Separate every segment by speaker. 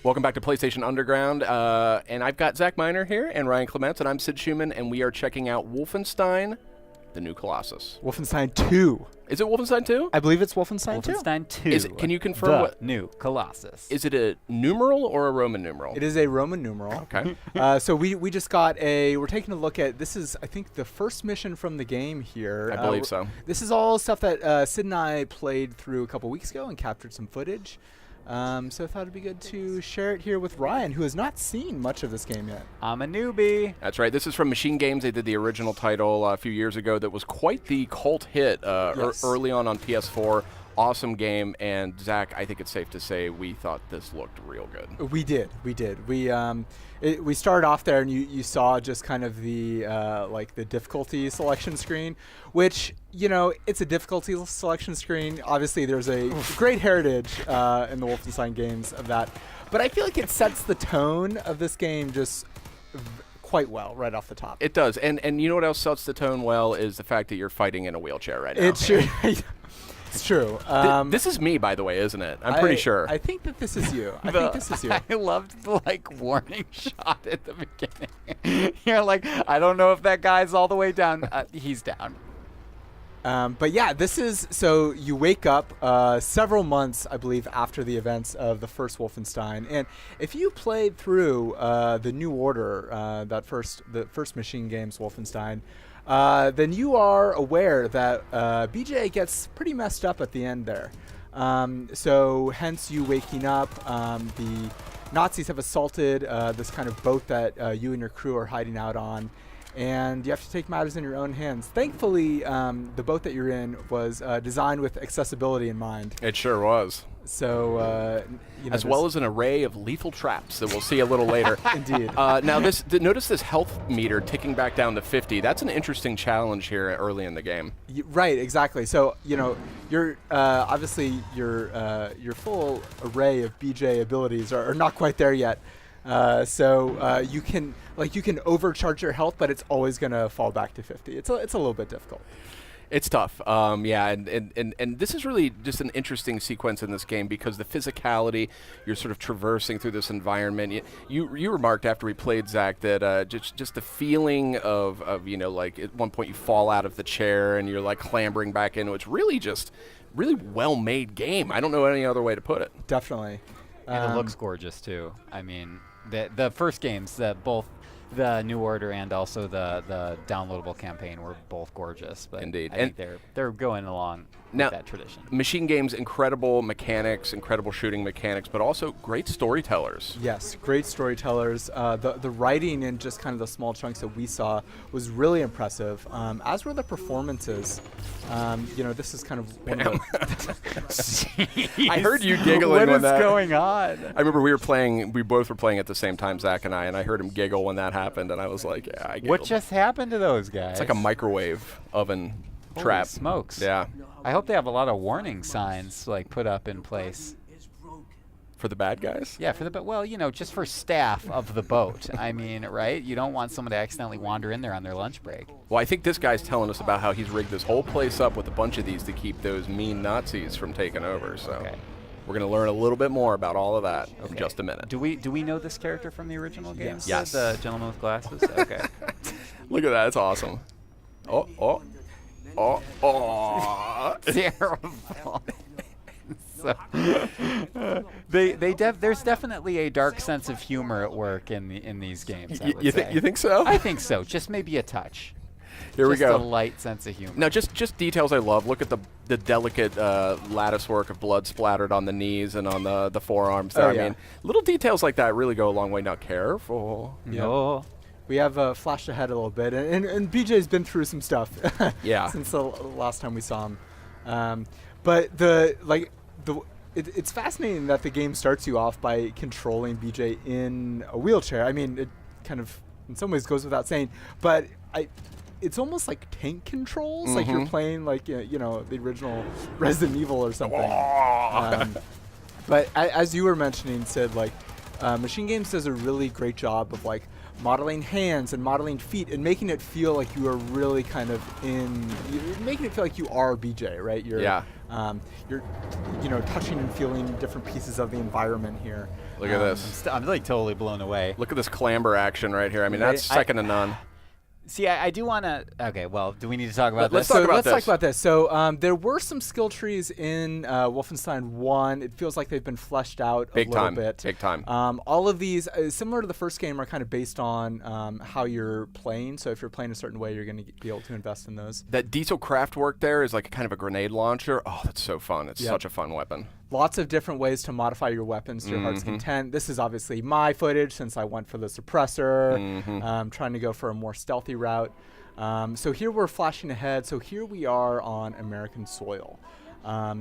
Speaker 1: Welcome back to PlayStation Underground, and I've got Zach Miner here and Ryan Clements, and I'm Sid Schumann, and we are checking out Wolfenstein, the new Colossus.
Speaker 2: Wolfenstein 2.
Speaker 1: Is it Wolfenstein 2?
Speaker 2: I believe it's Wolfenstein 2.
Speaker 3: Wolfenstein 2.
Speaker 1: Can you confirm what
Speaker 3: new Colossus?
Speaker 1: Is it a numeral or a Roman numeral?
Speaker 2: It is a Roman numeral.
Speaker 1: Okay.
Speaker 2: So we just got we're taking a look at, this is, I think, the first mission from the game here.
Speaker 1: I believe so.
Speaker 2: This is all stuff that Sid and I played through a couple weeks ago and captured some footage. So I thought it'd be good to share it here with Ryan, who has not seen much of this game yet.
Speaker 3: I'm a newbie.
Speaker 1: That's right. This is from Machine Games. They did the original title a few years ago that was quite the cult hit early on PS4. Awesome game, and Zach, I think it's safe to say we thought this looked real good.
Speaker 2: We did. We started off there, and you saw just kind of the like the difficulty selection screen, which, you know, it's a difficulty selection screen. Obviously, there's a great heritage in the Wolfenstein games of that, but I feel like it sets the tone of this game just quite well right off the top.
Speaker 1: It does, and you know what else sets the tone well is the fact that you're fighting in a wheelchair right now.
Speaker 2: It sure. It's true.
Speaker 1: This is me, by the way, isn't it? I'm pretty sure.
Speaker 2: I think that this is you. I think this is you.
Speaker 3: I loved the warning shot at the beginning. You're like, I don't know if that guy's all the way down. He's down.
Speaker 2: But yeah, this is, so you wake up several months, I believe, after the events of the first Wolfenstein, and if you played through the New Order, the first Machine Games Wolfenstein, then you are aware that BJ gets pretty messed up at the end there. So hence you waking up, the Nazis have assaulted this kind of boat that you and your crew are hiding out on, and you have to take matters in your own hands. Thankfully, the boat that you're in was designed with accessibility in mind.
Speaker 1: It sure was.
Speaker 2: So, you know,
Speaker 1: as well as an array of lethal traps that we'll see a little later.
Speaker 2: Indeed.
Speaker 1: Now, notice this health meter ticking back down to 50. That's an interesting challenge here early in the game.
Speaker 2: Right, exactly. So, you know, you're obviously your full array of BJ abilities are not quite there yet. So you can overcharge your health, but it's always going to fall back to 50. It's a little bit difficult.
Speaker 1: It's tough, yeah, and this is really just an interesting sequence in this game because the physicality, you're sort of traversing through this environment. You remarked after we played, Zach, that just the feeling of you know, like at one point you fall out of the chair and you're like clambering back into it. It's really well-made game. I don't know any other way to put it.
Speaker 2: Definitely.
Speaker 3: And it looks gorgeous, too. I mean, the first games, both the New Order and also the downloadable campaign were both gorgeous. But
Speaker 1: indeed,
Speaker 3: I think they're going along with that tradition.
Speaker 1: Machine Games, incredible mechanics, incredible shooting mechanics, but also great storytellers.
Speaker 2: Yes, great storytellers. The writing in just kind of the small chunks that we saw was really impressive, as were the performances. You know, this is kind of one of the
Speaker 1: I heard you giggling.
Speaker 3: What is going on?
Speaker 1: I remember we both were playing at the same time, Zach and I heard him giggle when that happened, and I was like, yeah, I giggled.
Speaker 3: What just happened to those guys?
Speaker 1: It's like a microwave oven
Speaker 3: Holy
Speaker 1: trap.
Speaker 3: Smokes.
Speaker 1: Yeah.
Speaker 3: I hope they have a lot of warning signs put up in place.
Speaker 1: For the bad guys?
Speaker 3: Yeah, well, you know, just for staff of the boat. I mean, right? You don't want someone to accidentally wander in there on their lunch break.
Speaker 1: Well, I think this guy's telling us about how he's rigged this whole place up with a bunch of these to keep those mean Nazis from taking over. So we're going to learn a little bit more about all of that in just a minute.
Speaker 3: Do we know this character from the original games?
Speaker 1: Yes.
Speaker 3: The gentleman with glasses? Okay.
Speaker 1: Look at that. It's awesome. Oh.
Speaker 3: Terrible. So, there's definitely a dark sense of humor at work in these games.
Speaker 1: You think so?
Speaker 3: I think so. Just maybe a touch.
Speaker 1: Here we go.
Speaker 3: Just a light sense of humor.
Speaker 1: Now, just details I love. Look at the delicate lattice work of blood splattered on the knees and on the forearms there.
Speaker 2: Oh, yeah.
Speaker 1: I mean, little details like that really go a long way. Now, careful.
Speaker 3: No.
Speaker 2: We have flashed ahead a little bit, and BJ's been through some stuff.
Speaker 1: Yeah.
Speaker 2: Since the last time we saw him, but it's fascinating that the game starts you off by controlling BJ in a wheelchair. I mean, it kind of in some ways goes without saying, but it's almost like tank controls, like you're playing like you know, the original Resident Evil or something. But as you were mentioning, Sid, like Machine Games does a really great job of like modeling hands and modeling feet and making it feel like you are really kind of making it feel like you are BJ, right? You're, you know, touching and feeling different pieces of the environment here.
Speaker 1: Look at this.
Speaker 3: I'm like totally blown away.
Speaker 1: Look at this clamber action right here. I mean,
Speaker 2: Right.
Speaker 1: that's second to none.
Speaker 3: See, I do want to. Okay, well, do we need to talk about
Speaker 1: Let's
Speaker 3: this?
Speaker 1: talk about
Speaker 2: let's
Speaker 1: this.
Speaker 2: talk about this. So there were some skill trees in Wolfenstein 1. It feels like they've been fleshed out
Speaker 1: Big
Speaker 2: a little
Speaker 1: time.
Speaker 2: bit.
Speaker 1: Big time.
Speaker 2: All of these, similar to the first game, are kind of based on how you're playing. So if you're playing a certain way, you're going to be able to invest in those.
Speaker 1: That diesel craft work there is like a kind of a grenade launcher. Oh, that's so fun. It's
Speaker 2: Yep.
Speaker 1: such a fun weapon.
Speaker 2: Lots of different ways to modify your weapons to your heart's content. This is obviously my footage since I went for the suppressor, trying to go for a more stealthy route. So here we're flashing ahead. So here we are on American soil.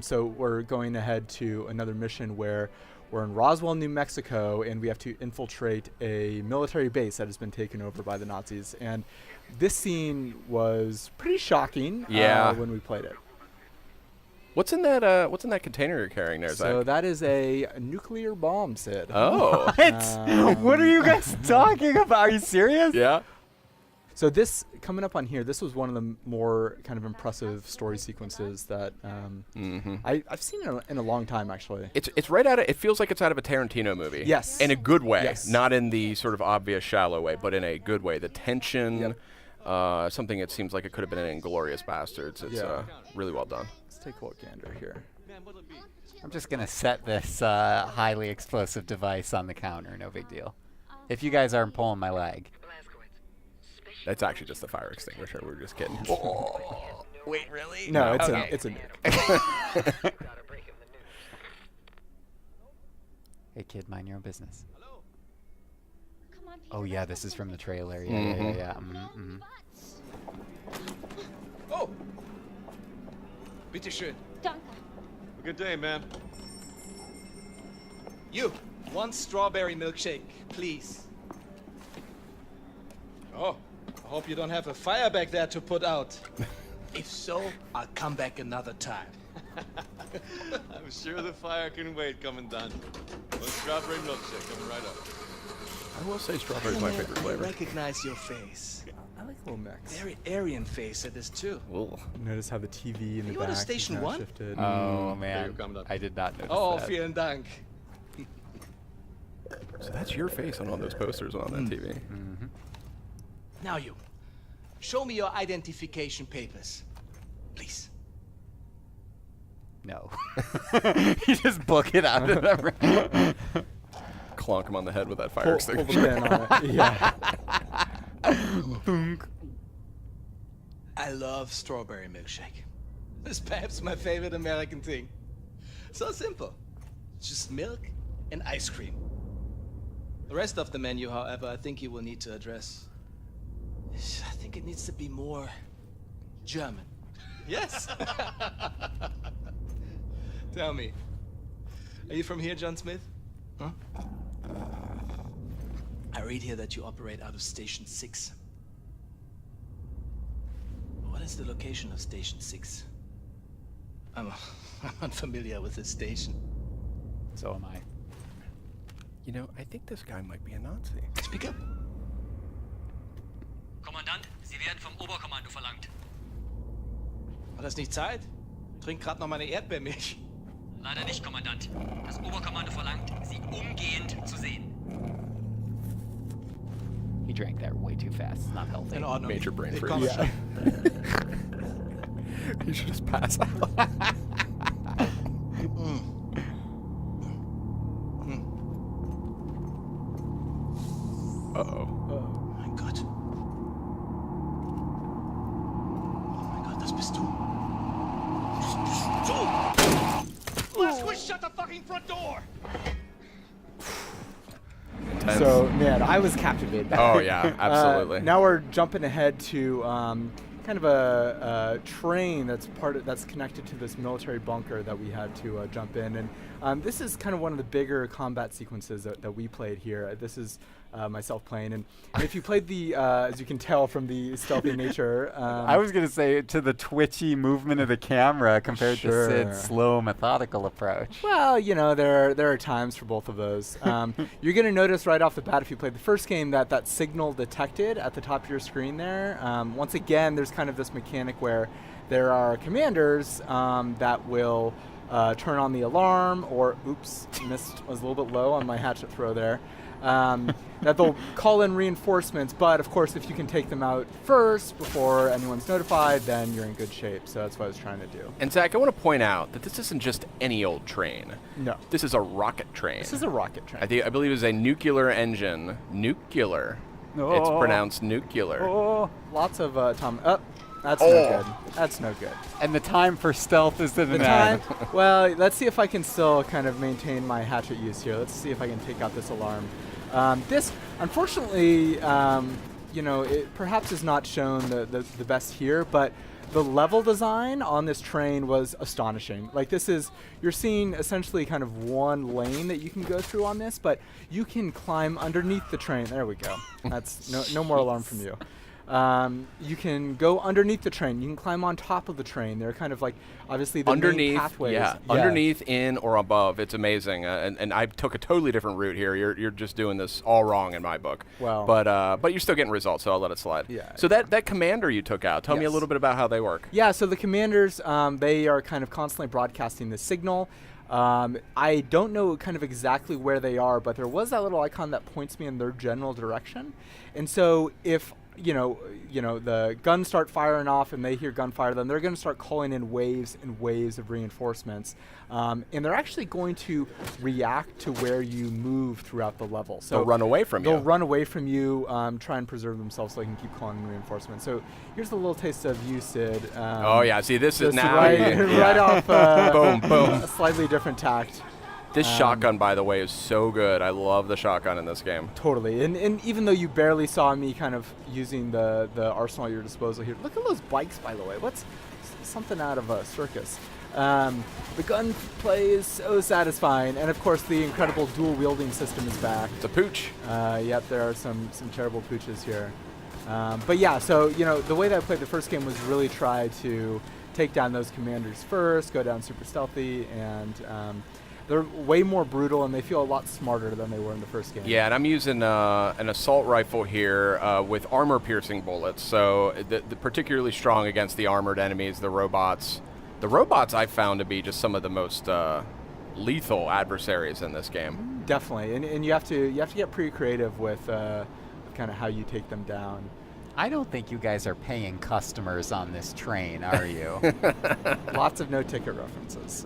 Speaker 2: So we're going ahead to another mission where we're in Roswell, New Mexico, and we have to infiltrate a military base that has been taken over by the Nazis. And this scene was pretty shocking
Speaker 1: Yeah.
Speaker 2: when we played it.
Speaker 1: What's in that container you're carrying there,
Speaker 2: So
Speaker 1: Zach?
Speaker 2: that is a nuclear bomb, Sid.
Speaker 1: Oh.
Speaker 3: What are you guys talking about? Are you serious?
Speaker 1: Yeah.
Speaker 2: So this, coming up on here, this was one of the more kind of impressive story sequences that I've seen in a long time, actually.
Speaker 1: It's right out of, it feels like it's out of a Tarantino movie.
Speaker 2: Yes.
Speaker 1: In a good way.
Speaker 2: Yes.
Speaker 1: Not in the sort of obvious shallow way, but in a good way. The tension, something it seems like it could have been in Inglourious Bastards. It's
Speaker 2: Yeah.
Speaker 1: Really well done.
Speaker 2: Let's take a look, Gander, here.
Speaker 3: I'm just gonna set this highly explosive device on the counter. No big deal. If you guys aren't pulling my leg.
Speaker 1: That's actually just a fire extinguisher. We're just kidding.
Speaker 3: Wait, really?
Speaker 2: No, it's
Speaker 3: Okay.
Speaker 2: a nuke.
Speaker 3: Hey, kid, mind your own business. Oh yeah, this is from the trailer. Yeah.
Speaker 4: Oh! Bitte schön.
Speaker 5: Danke.
Speaker 4: Good day, man. You, one strawberry milkshake, please. Oh, I hope you don't have a fire back there to put out. If so, I'll come back another time.
Speaker 6: I'm sure the fire can wait, Commandant. One strawberry milkshake coming right up.
Speaker 1: I will say strawberry is my favorite
Speaker 4: I
Speaker 1: flavor.
Speaker 4: recognize your face.
Speaker 2: I like a little mix.
Speaker 4: Very Aryan face it is too.
Speaker 1: Ooh.
Speaker 2: Notice how the TV in the
Speaker 4: you
Speaker 2: back
Speaker 4: on a
Speaker 2: is
Speaker 4: Station
Speaker 2: now
Speaker 4: 1?
Speaker 2: shifted.
Speaker 3: Oh
Speaker 6: There
Speaker 3: man,
Speaker 6: you come, Doc.
Speaker 3: I did not notice
Speaker 4: Oh,
Speaker 3: that.
Speaker 4: vielen Dank.
Speaker 1: So that's your face on all those posters on that TV.
Speaker 4: Now you, show me your identification papers, please.
Speaker 3: No. You just book it out of the
Speaker 1: Clonk him on the head with that fire
Speaker 2: Pull the
Speaker 1: extinguisher.
Speaker 2: pin on it. Yeah.
Speaker 4: I love strawberry milkshake. It's perhaps my favorite American thing. So simple. Just milk and ice cream. The rest of the menu, however, I think you will need to address. I think it needs to be more German. Yes. Tell me, are you from here, John Smith? Huh? I read here that you operate out of Station 6. What is the location of Station 6? I'm unfamiliar with this station.
Speaker 3: So am I.
Speaker 1: You know, I think this guy might be a Nazi.
Speaker 4: Speak up.
Speaker 7: Kommandant, Sie werden vom Oberkommando verlangt.
Speaker 4: War das nicht Zeit? Trink grad noch meine Erdbeermilch.
Speaker 7: Leider nicht, Kommandant. Das Oberkommando verlangt, Sie umgehend zu sehen.
Speaker 3: He drank that way too fast. It's not healthy.
Speaker 4: In Ordnung.
Speaker 1: Major brain freeze.
Speaker 4: Willkommen.
Speaker 1: Yeah. You should just pass out. Uh-oh.
Speaker 4: Oh mein Gott. Oh mein Gott, das bist du. Das bist du. Last one, shut the fucking front door!
Speaker 1: Intense.
Speaker 2: So, man, I was captivated.
Speaker 1: Oh, yeah, absolutely.
Speaker 2: Now we're jumping ahead to kind of a train that's connected to this military bunker that we had to jump in, and this is kind of one of the bigger combat sequences that we played here. This is myself playing, and if you played the, as you can tell from the stealthy nature,
Speaker 3: I was gonna say to the twitchy movement of the camera compared
Speaker 2: Sure.
Speaker 3: to Sid's slow, methodical approach.
Speaker 2: well, you know, there are times for both of those. You're going to notice right off the bat, if you played the first game, that signal detected at the top of your screen there. Once again, there's kind of this mechanic where there are commanders that will turn on the alarm, or oops, was a little bit low on my hatchet throw there. That they'll call in reinforcements, but of course if you can take them out first before anyone's notified, then you're in good shape. So that's what I was trying to do.
Speaker 1: And Zach, I want to point out that this isn't just any old train.
Speaker 2: No.
Speaker 1: This is a rocket train.
Speaker 2: This is a rocket train.
Speaker 1: I believe it's a nuclear engine. Nuclear. It's pronounced nuclear.
Speaker 2: Lots of that's no good. That's no good.
Speaker 3: And the time for stealth is in
Speaker 2: The time, well, let's see if I can still kind of maintain my hatchet use here. Let's see if I can take out this alarm. This, unfortunately, it perhaps is not shown the best here, but the level design on this train was astonishing. Like you're seeing essentially kind of one lane that you can go through on this, but you can climb underneath the train. There we go. That's no more alarm from you. You can go underneath the train. You can climb on top of the train. They're kind of like, obviously, the main pathways.
Speaker 1: Yeah, underneath, in, or above. It's amazing. And I took a totally different route here. You're just doing this all wrong in my book.
Speaker 2: Well,
Speaker 1: but you're still getting results, so I'll let it slide.
Speaker 2: Yeah.
Speaker 1: So that commander you took out, tell me a
Speaker 2: Yes.
Speaker 1: little bit about how they work.
Speaker 2: Yeah, so the commanders, they are kind of constantly broadcasting the signal. I don't know kind of exactly where they are, but there was that little icon that points me in their general direction. And so if the guns start firing off and they hear gunfire, then they're going to start calling in waves and waves of reinforcements. And they're actually going to react to where you move throughout the level. So
Speaker 1: they'll run away from you.
Speaker 2: They'll run away from you, try and preserve themselves so they can keep calling in reinforcements. So here's a little taste of you, Sid.
Speaker 1: Oh, yeah. See, this is now.
Speaker 2: Right off
Speaker 1: boom, boom.
Speaker 2: A slightly different tact.
Speaker 1: This shotgun, by the way, is so good. I love the shotgun in this game.
Speaker 2: Totally. And even though you barely saw me kind of using the arsenal at your disposal here, look at those bikes, by the way. What's something out of a circus? The gunplay is so satisfying. And, of course, the incredible dual-wielding system is back.
Speaker 1: It's a pooch.
Speaker 2: Yep, there are some terrible pooches here. But, yeah, so, the way that I played the first game was really try to take down those commanders first, go down super stealthy, and they're way more brutal, and they feel a lot smarter than they were in the first game.
Speaker 1: Yeah, and I'm using an assault rifle here with armor-piercing bullets, so the particularly strong against the armored enemies, the robots. The robots I found to be just some of the most lethal adversaries in this game.
Speaker 2: Definitely, and you have to get pretty creative with kind of how you take them down.
Speaker 3: I don't think you guys are paying customers on this train, are you?
Speaker 2: Lots of no-ticket references.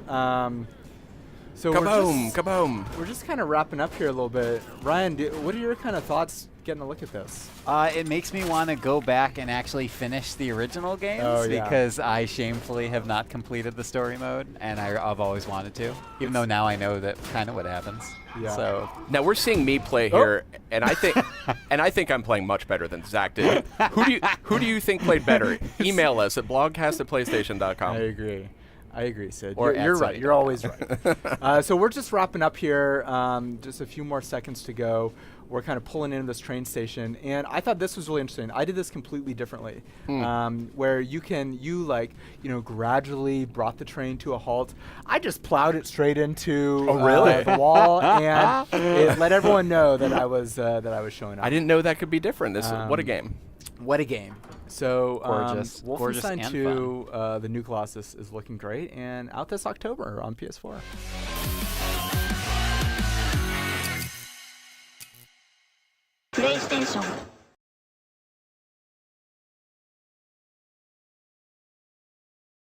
Speaker 2: So
Speaker 1: Kaboom!
Speaker 2: We're just kind of wrapping up here a little bit. Ryan, what are your kind of thoughts getting a look at this?
Speaker 3: It makes me want to go back and actually finish the original games because I shamefully have not completed the story mode, and I've always wanted to, even though now I know that kind of what happens.
Speaker 2: Yeah.
Speaker 3: So
Speaker 1: now we're seeing me play here, and I think I'm playing much better than Zach did. Who do you think played better? Email us at blogcast@playstation.com.
Speaker 2: I agree, Sid.
Speaker 1: Or
Speaker 2: You're right. You're always right. So we're just wrapping up here. Just a few more seconds to go. We're kind of pulling into this train station, and I thought this was really interesting. I did this completely differently, where you gradually brought the train to a halt. I just plowed it straight into the wall, and it let everyone know that I was showing up.
Speaker 1: I didn't know that could be different. What a game!
Speaker 2: What a game. So
Speaker 3: gorgeous.
Speaker 2: Wolfenstein 2, the new Colossus, is looking great, and out this October on PS4.